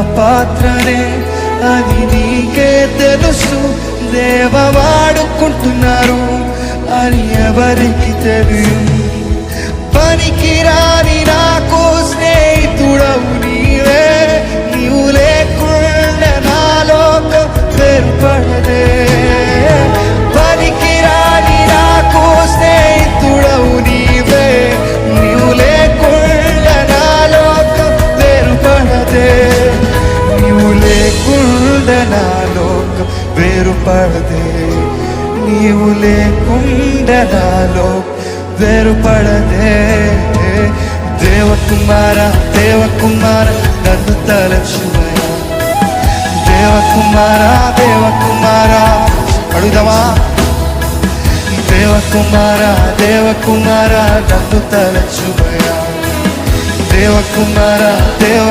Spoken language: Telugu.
పాత్రనే అని నీకే తెలుసు. దేవ వాడుకుంటున్నారు అని ఎవరికి తెలియదు. పనికిరాని నాకు స్నేహితుడవు నీవే. నీవు లేకుండా నా లోకం వేరుపడదే. పనికిరాని నాకు స్నేహితుడవు నీవే. నీవు లేకుండా నా లోకం వేరుపడదే. నీవు లేకుండా నా లోకం వేరుపడదే. నీవు లేకుండా నా లోకం వేరుపడదే. దేవకుమార దేవకుమార నన్ను తలచువయా. దేవకుమార దేవకుమార అడుగుదామా. దేవకుమార దేవకుమార నన్ను తలచువయా. దేవకుమార దేవ